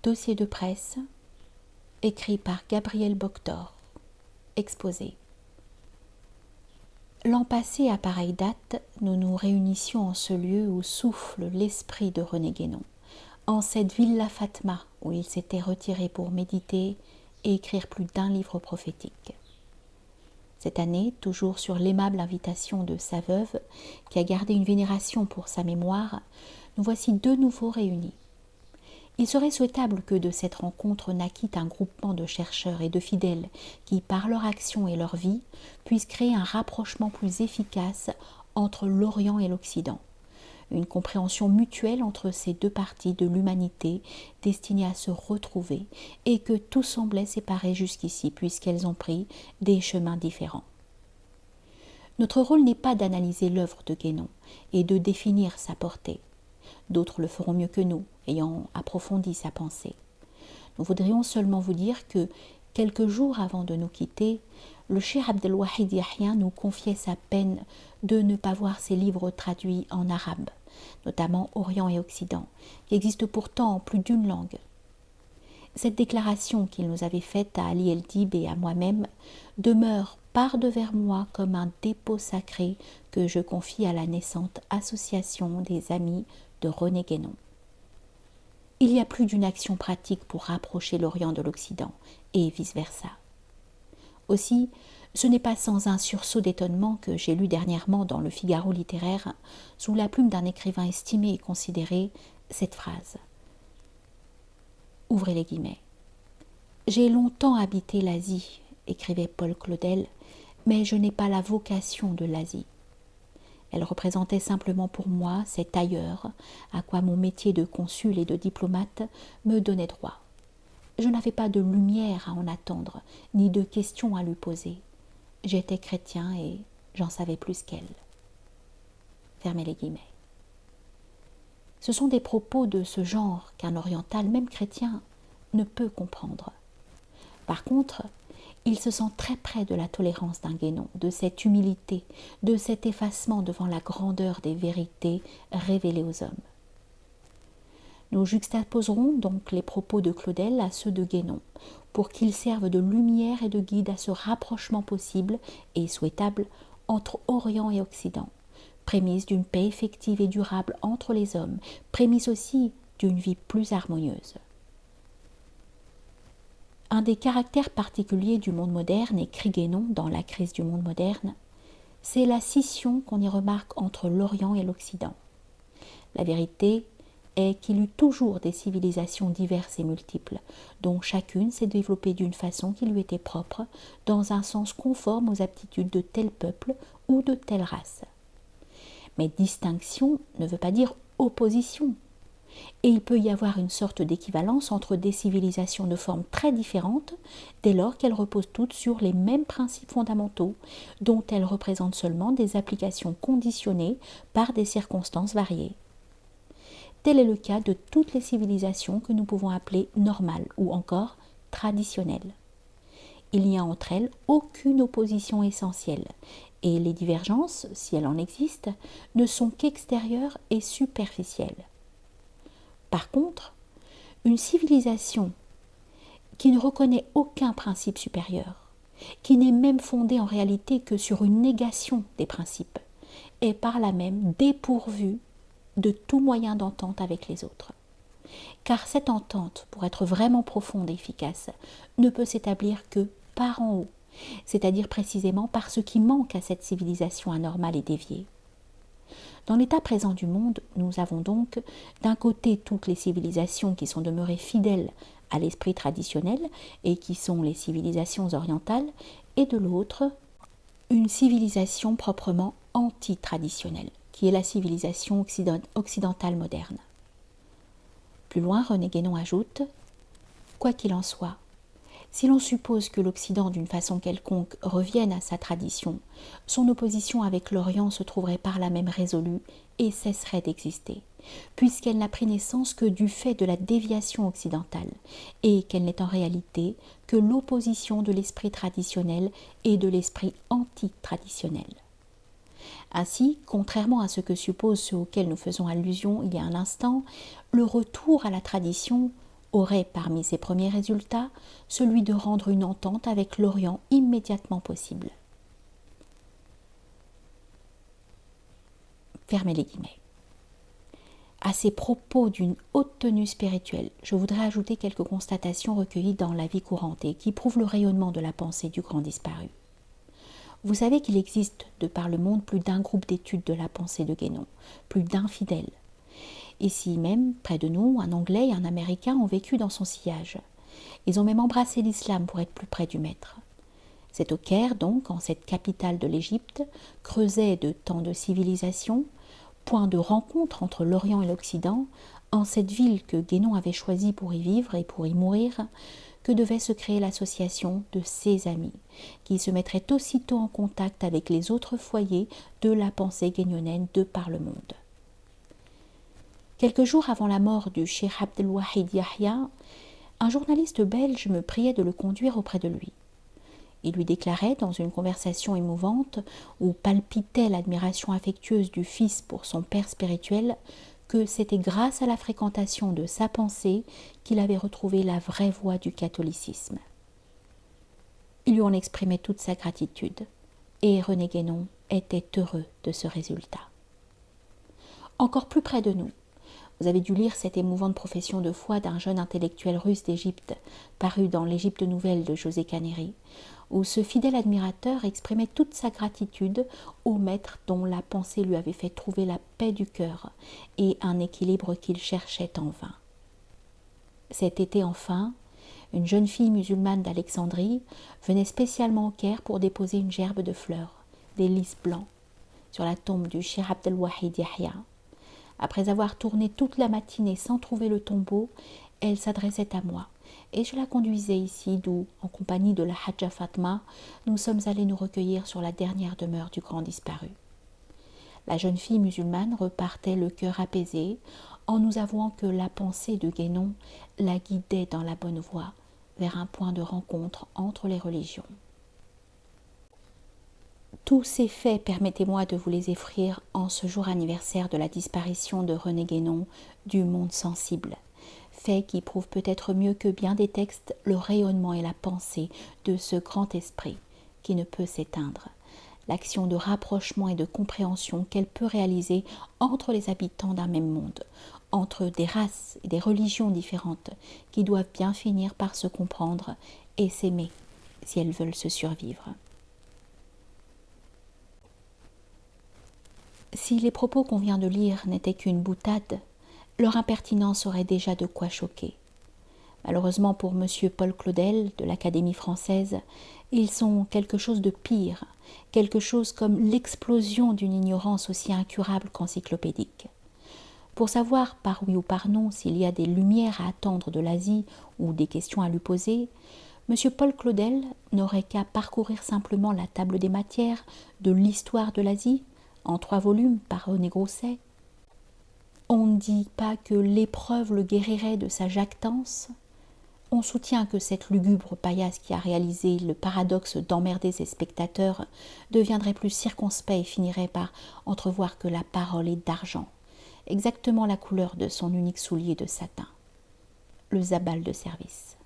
Dossier de presse, écrit par Gabriel Boctor, exposé. L'an passé, à pareille date, nous nous réunissions en ce lieu où souffle l'esprit de René Guénon, en cette villa Fatma où il s'était retiré pour méditer et écrire plus d'un livre prophétique. Cette année, toujours sur l'aimable invitation de sa veuve, qui a gardé une vénération pour sa mémoire, nous voici de nouveau réunis. Il serait souhaitable que de cette rencontre naquît un groupement de chercheurs et de fidèles qui, par leur action et leur vie, puissent créer un rapprochement plus efficace entre l'Orient et l'Occident, une compréhension mutuelle entre ces deux parties de l'humanité destinées à se retrouver et que tout semblait séparer jusqu'ici puisqu'elles ont pris des chemins différents. Notre rôle n'est pas d'analyser l'œuvre de Guénon et de définir sa portée. D'autres le feront mieux que nous, ayant approfondi sa pensée. Nous voudrions seulement vous dire que, quelques jours avant de nous quitter, le cheikh Abdelwahid Yahya nous confiait sa peine de ne pas voir ses livres traduits en arabe, notamment Orient et Occident, qui existent pourtant en plus d'une langue. Cette déclaration qu'il nous avait faite à Ali El-Dib et à moi-même demeure par-devers moi comme un dépôt sacré que je confie à la naissante association des amis de René Guénon. Il y a plus d'une action pratique pour rapprocher l'Orient de l'Occident, et vice-versa. Aussi, ce n'est pas sans un sursaut d'étonnement que j'ai lu dernièrement dans le Figaro littéraire, sous la plume d'un écrivain estimé et considéré, cette phrase. Ouvrez les guillemets. « J'ai longtemps habité l'Asie, écrivait Paul Claudel, mais je n'ai pas la vocation de l'Asie. Elle représentait simplement pour moi cet ailleurs à quoi mon métier de consul et de diplomate me donnait droit. Je n'avais pas de lumière à en attendre, ni de questions à lui poser. J'étais chrétien et j'en savais plus qu'elle. » Fermez les guillemets. Ce sont des propos de ce genre qu'un oriental, même chrétien, ne peut comprendre. Par contre, il se sent très près de la tolérance d'un Guénon, de cette humilité, de cet effacement devant la grandeur des vérités révélées aux hommes. Nous juxtaposerons donc les propos de Claudel à ceux de Guénon, pour qu'ils servent de lumière et de guide à ce rapprochement possible et souhaitable entre Orient et Occident, prémisse d'une paix effective et durable entre les hommes, prémisse aussi d'une vie plus harmonieuse. Un des caractères particuliers du monde moderne, écrit Guénon dans La crise du monde moderne, c'est la scission qu'on y remarque entre l'Orient et l'Occident. La vérité est qu'il y eut toujours des civilisations diverses et multiples, dont chacune s'est développée d'une façon qui lui était propre, dans un sens conforme aux aptitudes de tel peuple ou de telle race. Mais distinction ne veut pas dire opposition. Et il peut y avoir une sorte d'équivalence entre des civilisations de formes très différentes, dès lors qu'elles reposent toutes sur les mêmes principes fondamentaux, dont elles représentent seulement des applications conditionnées par des circonstances variées. Tel est le cas de toutes les civilisations que nous pouvons appeler normales ou encore traditionnelles. Il n'y a entre elles aucune opposition essentielle, et les divergences, si elles en existent, ne sont qu'extérieures et superficielles. Par contre, une civilisation qui ne reconnaît aucun principe supérieur, qui n'est même fondée en réalité que sur une négation des principes, est par là même dépourvue de tout moyen d'entente avec les autres. Car cette entente, pour être vraiment profonde et efficace, ne peut s'établir que par en haut, c'est-à-dire précisément par ce qui manque à cette civilisation anormale et déviée. Dans l'état présent du monde, nous avons donc d'un côté toutes les civilisations qui sont demeurées fidèles à l'esprit traditionnel et qui sont les civilisations orientales, et de l'autre, une civilisation proprement anti-traditionnelle, qui est la civilisation occidentale moderne. Plus loin, René Guénon ajoute « Quoi qu'il en soit, si l'on suppose que l'Occident, d'une façon quelconque, revienne à sa tradition, son opposition avec l'Orient se trouverait par là même résolue et cesserait d'exister, puisqu'elle n'a pris naissance que du fait de la déviation occidentale, et qu'elle n'est en réalité que l'opposition de l'esprit traditionnel et de l'esprit anti-traditionnel. Ainsi, contrairement à ce que supposent ceux auxquels nous faisons allusion il y a un instant, le retour à la tradition aurait parmi ses premiers résultats celui de rendre une entente avec l'Orient immédiatement possible. Fermez les guillemets. À ces propos d'une haute tenue spirituelle, je voudrais ajouter quelques constatations recueillies dans la vie courante et qui prouvent le rayonnement de la pensée du grand disparu. Vous savez qu'il existe de par le monde plus d'un groupe d'études de la pensée de Guénon, plus d'un fidèle. Ici même, près de nous, un Anglais et un Américain ont vécu dans son sillage. Ils ont même embrassé l'islam pour être plus près du maître. C'est au Caire donc, en cette capitale de l'Égypte, creuset de tant de civilisation, point de rencontre entre l'Orient et l'Occident, en cette ville que Guénon avait choisie pour y vivre et pour y mourir, que devait se créer l'association de ses amis, qui se mettraient aussitôt en contact avec les autres foyers de la pensée guénonienne de par le monde. Quelques jours avant la mort du Cheikh Abdelwahid Yahya, un journaliste belge me priait de le conduire auprès de lui. Il lui déclarait, dans une conversation émouvante, où palpitait l'admiration affectueuse du fils pour son père spirituel, que c'était grâce à la fréquentation de sa pensée qu'il avait retrouvé la vraie voie du catholicisme. Il lui en exprimait toute sa gratitude, et René Guénon était heureux de ce résultat. Encore plus près de nous, vous avez dû lire cette émouvante profession de foi d'un jeune intellectuel russe d'Égypte, paru dans l'Égypte nouvelle de José Caneri, où ce fidèle admirateur exprimait toute sa gratitude au maître dont la pensée lui avait fait trouver la paix du cœur et un équilibre qu'il cherchait en vain. Cet été enfin, une jeune fille musulmane d'Alexandrie venait spécialement au Caire pour déposer une gerbe de fleurs, des lys blancs, sur la tombe du Cheikh Abdelwahid Yahya. Après avoir tourné toute la matinée sans trouver le tombeau, elle s'adressait à moi, et je la conduisais ici d'où, en compagnie de la Hadja Fatma, nous sommes allés nous recueillir sur la dernière demeure du grand disparu. La jeune fille musulmane repartait le cœur apaisé, en nous avouant que la pensée de Guénon la guidait dans la bonne voie, vers un point de rencontre entre les religions. Tous ces faits, permettez-moi de vous les offrir en ce jour anniversaire de la disparition de René Guénon du monde sensible. Faits qui prouvent peut-être mieux que bien des textes le rayonnement et la pensée de ce grand esprit qui ne peut s'éteindre. L'action de rapprochement et de compréhension qu'elle peut réaliser entre les habitants d'un même monde, entre des races et des religions différentes qui doivent bien finir par se comprendre et s'aimer si elles veulent se survivre. Si les propos qu'on vient de lire n'étaient qu'une boutade, leur impertinence aurait déjà de quoi choquer. Malheureusement pour M. Paul Claudel de l'Académie française, ils sont quelque chose de pire, quelque chose comme l'explosion d'une ignorance aussi incurable qu'encyclopédique. Pour savoir par oui ou par non s'il y a des lumières à attendre de l'Asie ou des questions à lui poser, M. Paul Claudel n'aurait qu'à parcourir simplement la table des matières de l'histoire de l'Asie, en 3 volumes par René Grousset. On ne dit pas que l'épreuve le guérirait de sa jactance. On soutient que cette lugubre paillasse qui a réalisé le paradoxe d'emmerder ses spectateurs deviendrait plus circonspect et finirait par entrevoir que la parole est d'argent, exactement la couleur de son unique soulier de satin, le zabal de service.